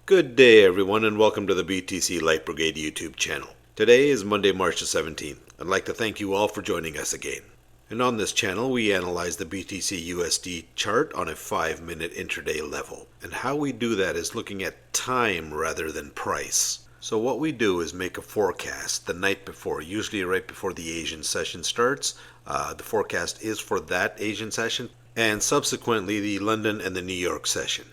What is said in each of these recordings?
Good day, everyone, and welcome to the BTC Light Brigade YouTube channel. Today is Monday, March the 17th. I'd like to thank you all for joining us again. And on this channel, we analyze the BTC USD chart on a 5-minute intraday level. And how we do that is looking at time rather than price. So what we do is make a forecast the night before, usually right before the Asian session starts. The forecast is for that Asian session, and subsequently the London and the New York session.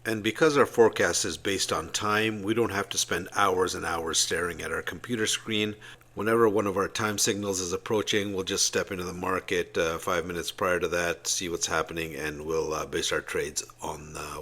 And because our forecast is based on time, we don't have to spend hours and hours staring at our computer screen. Whenever one of our time signals is approaching, we'll just step into the market 5 minutes prior to that, see what's happening, and we'll base our trades on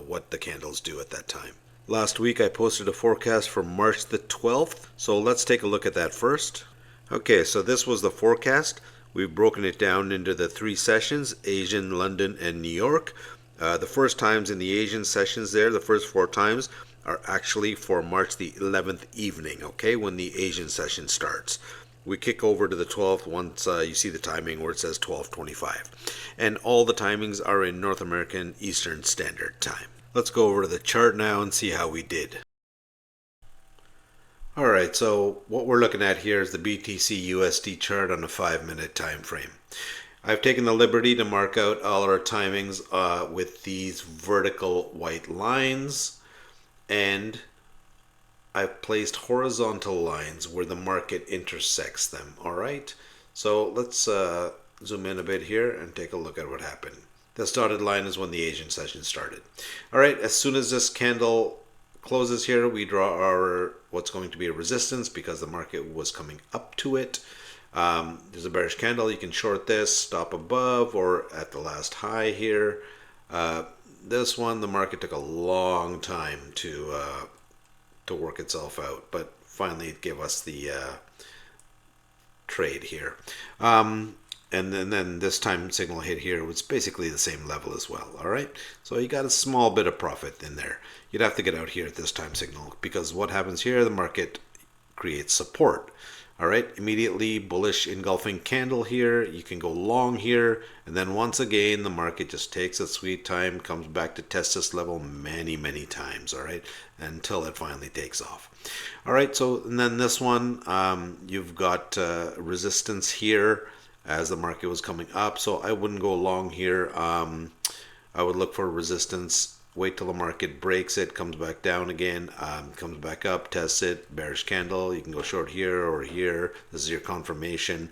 what the candles do at that time. Last week I posted a forecast for March the 12th, so let's take a look at that first. Okay, so this was the forecast. We've broken it down into the 3 sessions, Asian, London, and New York. The first times in the Asian sessions there, the first 4 times, are actually for March the 11th evening, okay, when the Asian session starts. We kick over to the 12th once you see the timing where it says 12:25. And all the timings are in North American Eastern Standard Time. Let's go over to the chart now and see how we did. Alright, so what we're looking at here is the BTC USD chart on a 5-minute time frame. I've taken the liberty to mark out all our timings with these vertical white lines, and I've placed horizontal lines where the market intersects them. Alright, so let's zoom in a bit here and take a look at what happened. This dotted line is when the Asian session started. Alright, as soon as this candle closes here, we draw our what's going to be a resistance because the market was coming up to it. There's a bearish candle. You can short this, stop above or at the last high here. This one, the market took a long time to work itself out, but finally it gave us the trade here. And then this time signal hit here was basically the same level as well. All right, so you got a small bit of profit in there. You'd have to get out here at this time signal because what happens here, the market creates support. All right, immediately bullish engulfing candle here. You can go long here, and then once again the market just takes its sweet time, comes back to test this level many times. All right, until it finally takes off. All right, so and then this one, you've got resistance here as the market was coming up, so I wouldn't go long here. I would look for resistance, wait till the market breaks it, comes back down again, comes back up, tests it, bearish candle. You can go short here or here. This is your confirmation.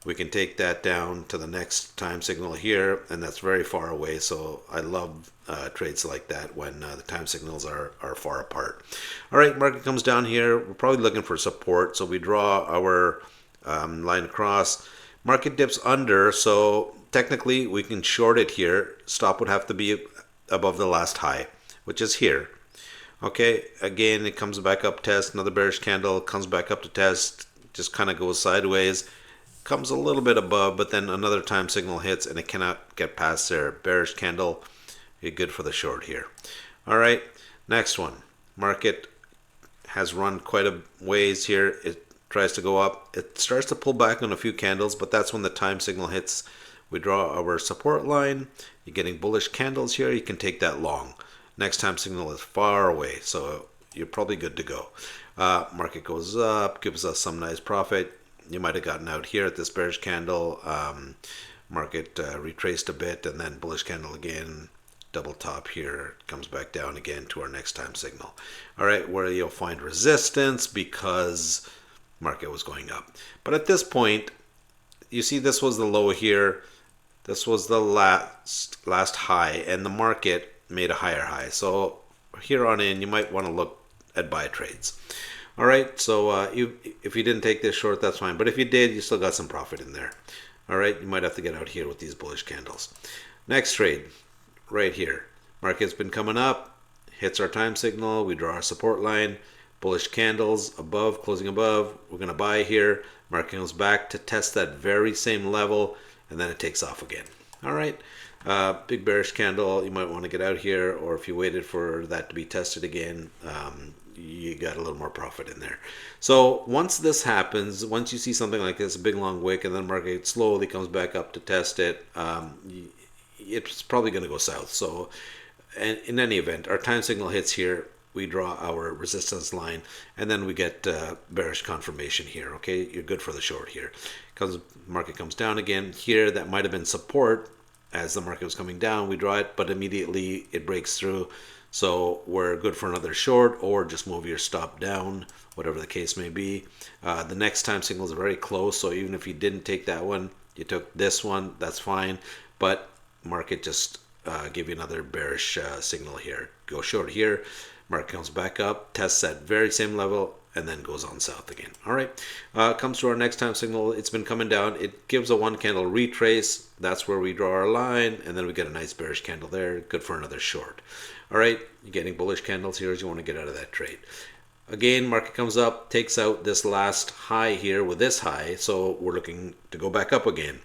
We can take that down to the next time signal here, and that's very far away, so I love trades like that when the time signals are far apart. All right, market comes down here. We're probably looking for support, so we draw our line across. Market dips under, so technically we can short it here. Stop would have to be above the last high, which is here. Okay, again it comes back up, test, another bearish candle, comes back up to test, just kind of goes sideways, comes a little bit above, but then another time signal hits and it cannot get past there. Bearish candle, you're good for the short here. All right, next one. Market has run quite a ways here. It tries to go up. It starts to pull back on a few candles, but that's when the time signal hits. We draw our support line. You're getting bullish candles here. You can take that long. Next time signal is far away, so you're probably good to go. Market goes up, gives us some nice profit. You might have gotten out here at this bearish candle. Market retraced a bit, and then bullish candle again. Double top here, comes back down again to our next time signal. All right, where you'll find resistance because market was going up. But at this point, you see this was the low here. This was the last high, and the market made a higher high. So here on in, you might want to look at buy trades. All right, so if you didn't take this short, that's fine. But if you did, you still got some profit in there. All right, you might have to get out here with these bullish candles. Next trade, right here. Market's been coming up, hits our time signal. We draw our support line. Bullish candles above, closing above. We're going to buy here. Market goes back to test that very same level, and then it takes off again. All right, big bearish candle. You might want to get out here, or if you waited for that to be tested again, you got a little more profit in there. So once this happens, once you see something like this, a big long wick, and then market slowly comes back up to test it, it's probably going to go south. So and in any event, our time signal hits here. we draw our resistance line, and then we get bearish confirmation here. Okay, you're good for the short here. Market comes down again here. That might have been support as the market was coming down. We draw it, but immediately it breaks through. So we're good for another short, or just move your stop down, whatever the case may be. The next time signals are very close, so even if you didn't take that one, you took this one, that's fine. But market just give you another bearish signal here. Go short here, market comes back up, tests that very same level, and then goes on south again. All right, comes to our next time signal. It's been coming down. It gives a one candle retrace. That's where we draw our line, and then we get a nice bearish candle there. Good for another short. All right, you're getting bullish candles here as you want to get out of that trade. Again, market comes up, takes out this last high here with this high, so we're looking to go back up again.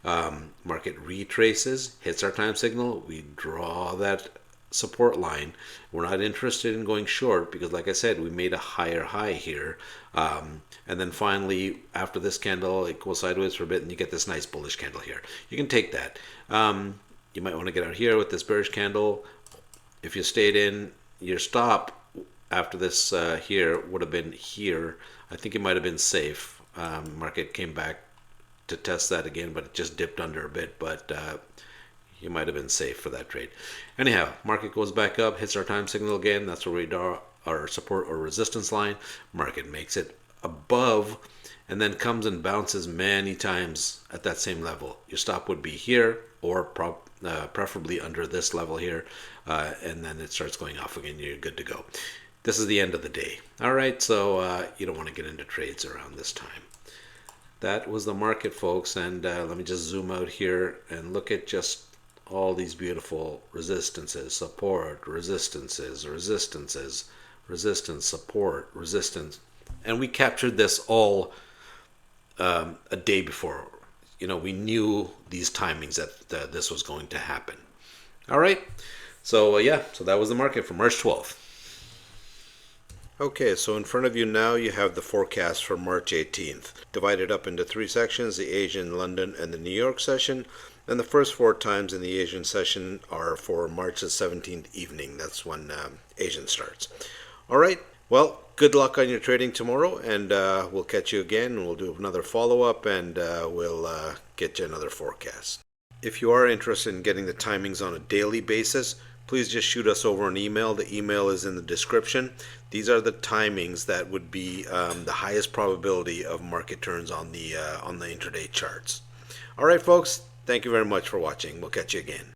Market retraces, hits our time signal, we draw that support line. We're not interested in going short because, like I said, we made a higher high here. And then finally, after this candle, it goes sideways for a bit and you get this nice bullish candle here. You can take that. You might want to get out here with this bearish candle. If you stayed in, your stop after this here would have been here. I think it might have been safe. Market came back to test that again, but it just dipped under a bit. But you might have been safe for that trade. Anyhow, market goes back up, hits our time signal again. That's where we draw our support or resistance line. Market makes it above and then comes and bounces many times at that same level. Your stop would be here, or preferably under this level here, and then it starts going off again. You're good to go. This is the end of the day. All right, so you don't want to get into trades around this time. That was the market, folks, and let me just zoom out here and look at just all these beautiful resistances, support, resistances, resistance, support, resistance, and we captured this all a day before. We knew these timings that this was going to happen. All right, so yeah, so that was the market for March 12th. Okay, so in front of you now you have the forecast for March 18th, divided up into three sections: the Asian, London, and the New York session. And the first four times in the Asian session are for March the 17th evening. That's when Asian starts. All right, well, good luck on your trading tomorrow, and we'll catch you again. We'll do another follow-up, and we'll get you another forecast. If you are interested in getting the timings on a daily basis, please just shoot us over an email. The email is in the description. These are the timings that would be the highest probability of market turns on the intraday charts. All right, folks, thank you very much for watching. We'll catch you again.